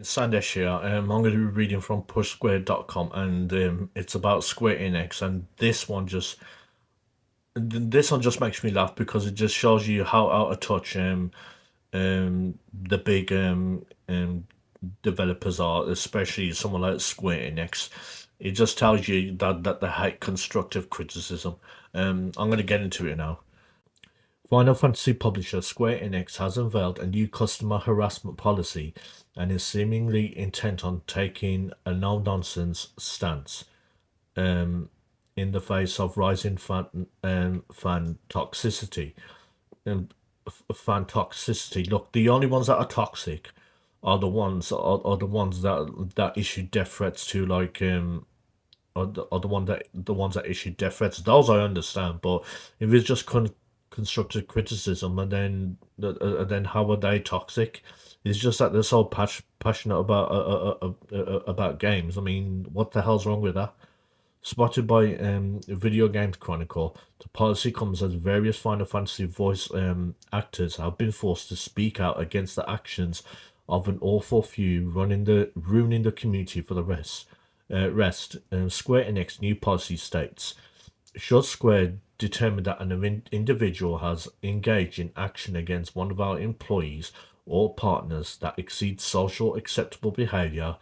Sandesh here. I'm going to be reading from pushsquare.com, and it's about Square Enix. And this one just makes me laugh because it just shows you how out of touch the big developers are, especially someone like Square Enix. It just tells you that they hate constructive criticism. I'm going to get into it now. Final Fantasy publisher Square Enix has unveiled a new customer harassment policy and is seemingly intent on taking a no-nonsense stance um, in the face of rising fan toxicity. Um, Fan toxicity. Look, the only ones that are toxic are the ones that issue death threats to are the ones that issue death threats. Those I understand, but if it's just constructive criticism, and then how are they toxic? It's just that they're so passionate about games. I mean, what the hell's wrong with that? Spotted by Video Games Chronicle, the policy comes as various Final Fantasy voice actors have been forced to speak out against the actions of an awful few ruining the community for the rest. Square Enix new policy states: should Square determine that an individual has engaged in action against one of our employees or partners that exceeds social acceptable behavior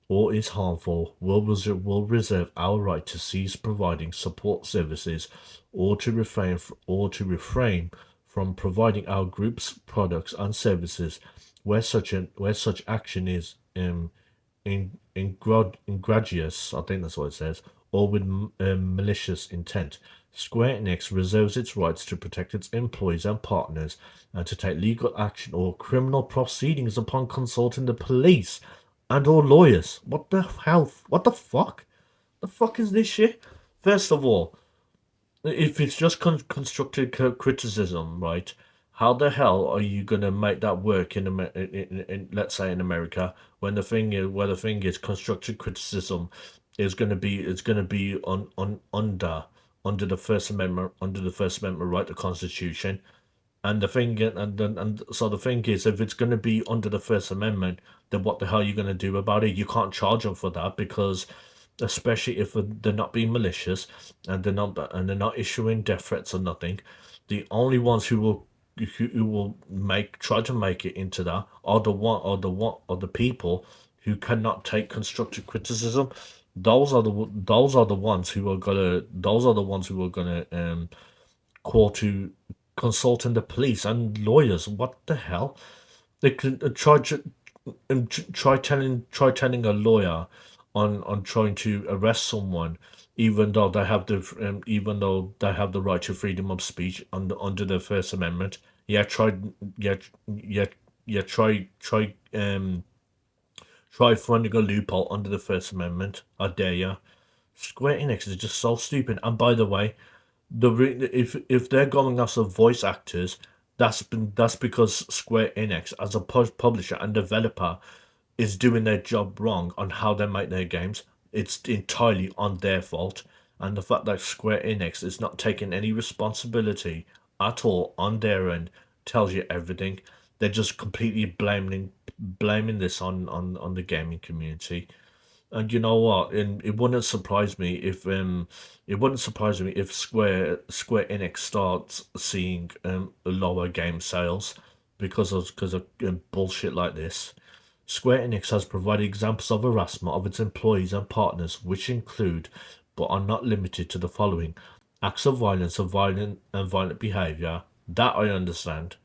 or is harmful, will reserve our right to cease providing support services or to refrain from providing our group's products and services where such action is ingradious, I think that's what it says, or with malicious intent. Square Enix reserves its rights to protect its employees and partners and to take legal action or criminal proceedings upon consulting the police and or lawyers. What the hell? What the fuck? The fuck is this shit? First of all, if it's just constructive criticism, right? How the hell are you gonna make that work in let's say in America when the thing is constructive criticism is gonna be under the First Amendment right, the Constitution. And the thing is, if it's going to be under the First Amendment, then what the hell are you going to do about it? You can't charge them for that because, especially if they're not being malicious and they're not issuing death threats or nothing, the only ones who will make try to make it into that are the people who cannot take constructive criticism. Those are the ones who are gonna call to consulting the police and lawyers. What the hell? They could try telling a lawyer on trying to arrest someone, even though they have the right to freedom of speech under the First Amendment. Yeah, yeah yeah try finding a loophole under the First Amendment. I dare you. Square Enix is just so stupid. And by the way, if they're going after voice actors, that's because Square Enix, as a publisher and developer, is doing their job wrong on how they make their games. It's entirely on their fault, and the fact that Square Enix is not taking any responsibility at all on their end tells you everything. They're just completely blaming this on the gaming community. And you know what? And it wouldn't surprise me if Square Enix starts seeing lower game sales because of bullshit like this. Square Enix has provided examples of harassment of its employees and partners, which include, but are not limited to, the following: acts of violence and violent behavior. That I understand.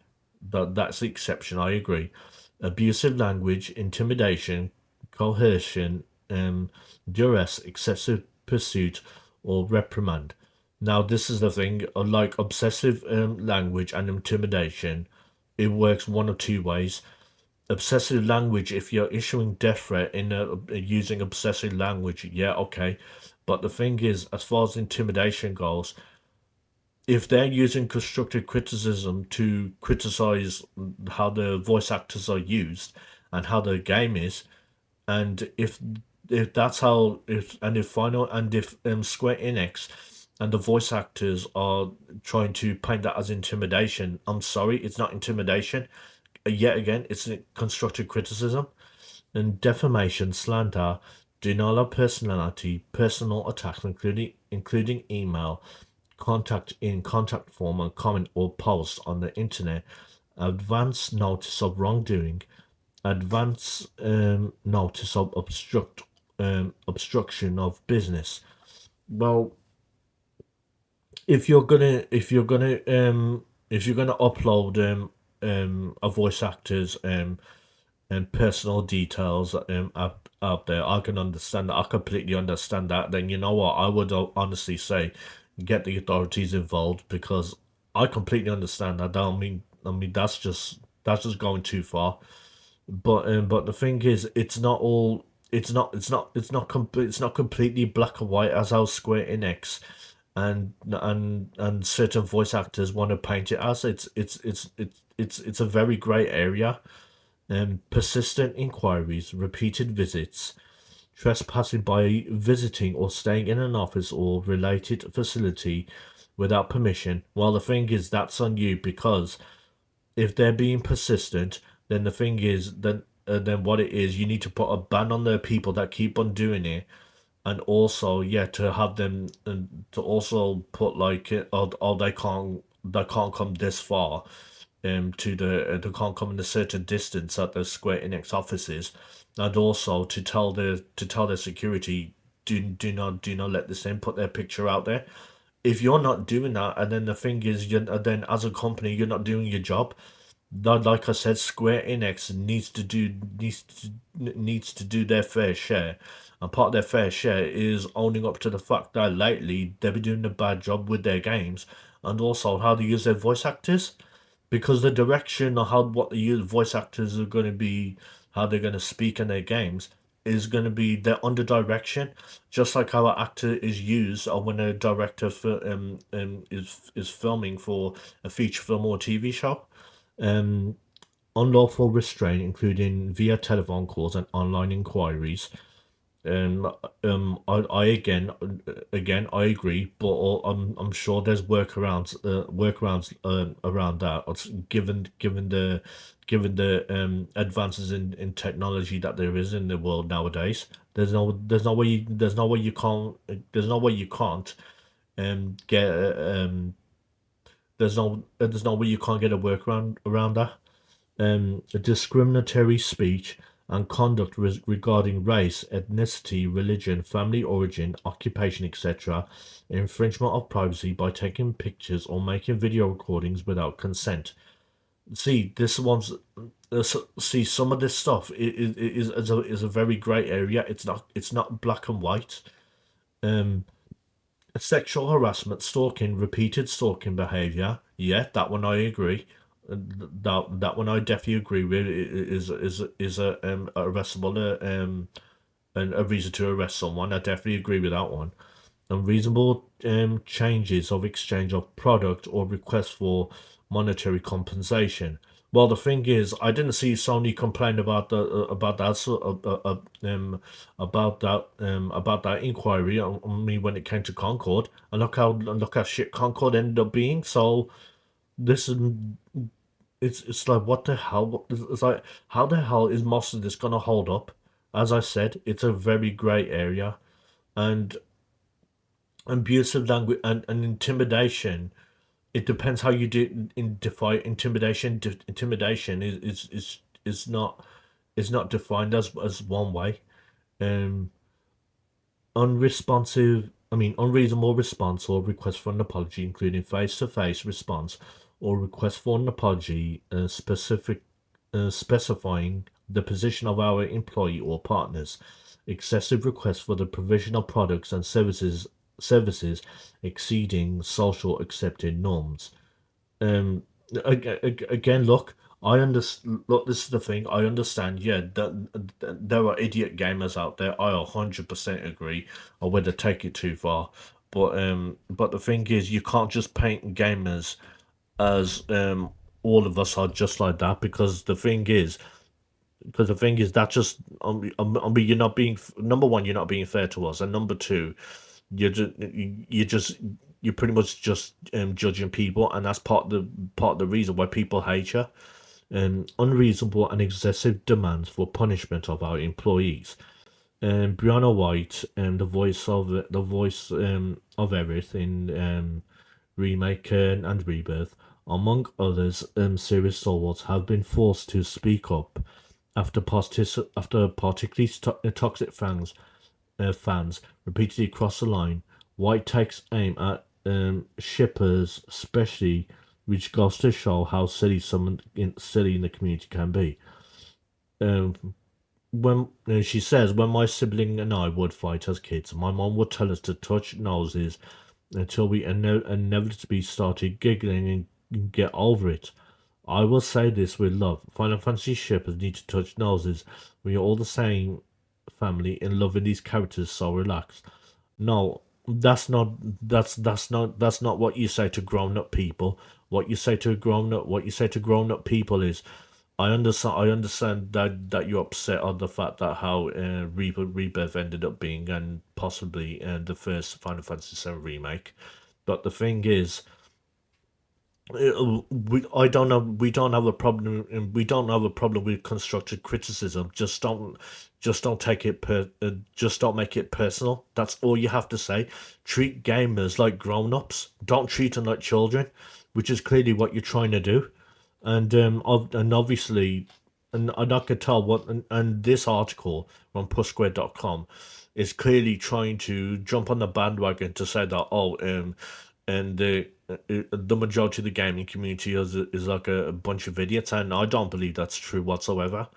That's the exception. I agree. Abusive language, intimidation, coercion, duress, excessive pursuit, or reprimand. Now, this is the thing. Like obsessive language and intimidation, it works one of two ways. Obsessive language, if you're issuing death threat using obsessive language, yeah, okay. But the thing is, as far as intimidation goes, if they're using constructive criticism to criticize how the voice actors are used and how the game is, and if that's how if final and if Square Enix and the voice actors are trying to paint that as intimidation, I'm sorry, it's not intimidation. Yet again, it's constructive criticism. and defamation, slander, denial of personality, personal attacks, including email, contact form, and comment or post on the internet, advance notice of wrongdoing, advance notice of obstruction of business. Well, if you're gonna upload a voice actor's and personal details out there, I can understand that. I completely understand that. Then you know what? I would honestly say, get the authorities involved because I completely understand that. I mean that's just going too far. But the thing is, it's not all. It's not completely black and white as how Square Enix and certain voice actors want to paint it as. It's a very grey area. Persistent inquiries, repeated visits, trespassing by visiting or staying in an office or related facility without permission. Well, the thing is, that's on you because if they're being persistent, then the thing is, then what it is, you need to put a ban on the people that keep on doing it, and also, yeah, to have them and to also put like, oh, they can't come this far, to they can't come in a certain distance at the Square Enix offices, and also to tell their security, do not let this in, put their picture out there. If you're not doing that, and then the thing is, then as a company, you're not doing your job. Like I said, Square Enix needs to do their fair share, and part of their fair share is owning up to the fact that lately they've been doing a bad job with their games, and also how they use their voice actors, because the direction of how what the voice actors are going to be, how they're going to speak in their games, is going to be they're under direction, just like how an actor is used, or when a director is filming for a feature film or TV show. Um, Unlawful restraint, including via telephone calls and online inquiries. Um, again, I agree, but I'm sure there's workarounds around that. Given the advances in technology that there is in the world nowadays, there's no way you can't get there's no way you can't get a workaround around that. Discriminatory speech and conduct regarding race, ethnicity, religion, family origin, occupation, etc., infringement of privacy by taking pictures or making video recordings without consent. See, see, some of this stuff is a very grey area. It's not black and white. Um, Sexual harassment, stalking, repeated stalking behavior. Yeah, that one I agree. That one I definitely agree with. Is a arrestable, and a reason to arrest someone. I definitely agree with that one. Unreasonable changes of exchange of product or request for monetary compensation. Well, the thing is, I didn't see Sony complain about that about that inquiry on me when it came to Concord, and look how shit Concord ended up being. So this is it's like, what the hell? It's like, how the hell is most of this gonna hold up? As I said, it's a very grey area, and abusive language and intimidation. It depends how you define intimidation. Intimidation is not defined as one way. Um, unreasonable response or request for an apology, including face-to-face response or request for an apology, specifying the position of our employee or partners. Excessive requests for the provision of products and services exceeding social accepted norms. um Again, look, I understand. Look, this is the thing, I understand. Yeah, that there are idiot gamers out there. I 100% agree. I would take it too far, but the thing is, you can't just paint gamers as all of us are just like that, because the thing is that just, you're not being, number one, you're not being fair to us, and number two, you just you're pretty much just judging people, and that's part of the reason why people hate you. unreasonable and excessive demands for punishment of our employees. Brianna White, the voice of everything, remake and rebirth, among others, serious stalwarts have been forced to speak up after particularly toxic fans repeatedly cross the line. White takes aim at shippers, especially, which goes to show how silly in the community can be. Um, when she says, when my sibling and I would fight as kids, my mom would tell us to touch noses until we inevitably started giggling and get over it. I will say this with love. Final Fantasy shippers need to touch noses. We are all the same family in loving these characters, so relax. No, that's not what you say to grown up people. What you say to grown up people is, I understand that you're upset on the fact that how Rebirth ended up being, and possibly the first Final Fantasy VII remake. But the thing is, we don't have a problem. We don't have a problem with constructive criticism. Just don't take it just don't make it personal. That's all you have to say. Treat gamers like grown-ups. Don't treat them like children, which is clearly what you're trying to do. And obviously, and I could tell and this article on pushsquare.com is clearly trying to jump on the bandwagon to say that, and the majority of the gaming community is like a bunch of idiots, and I don't believe that's true whatsoever.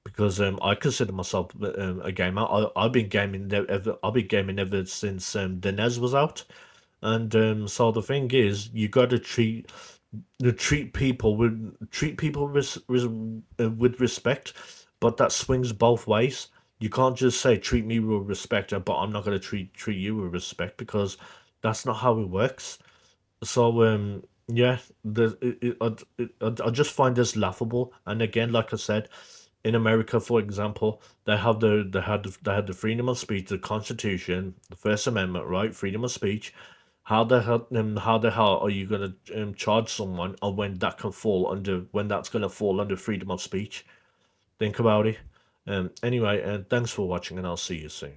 Because I consider myself a gamer. I've been gaming ever since the NES was out, and so the thing is, you got to treat people with respect, but that swings both ways. You can't just say treat me with respect, but I'm not going to treat you with respect, because that's not how it works. So yeah, I just find this laughable. And again, like I said, in America, for example, they had the freedom of speech, the Constitution, the First Amendment, right? Freedom of speech. How the hell are you gonna charge someone, or when that's gonna fall under freedom of speech? Think about it. Anyway, thanks for watching, and I'll see you soon.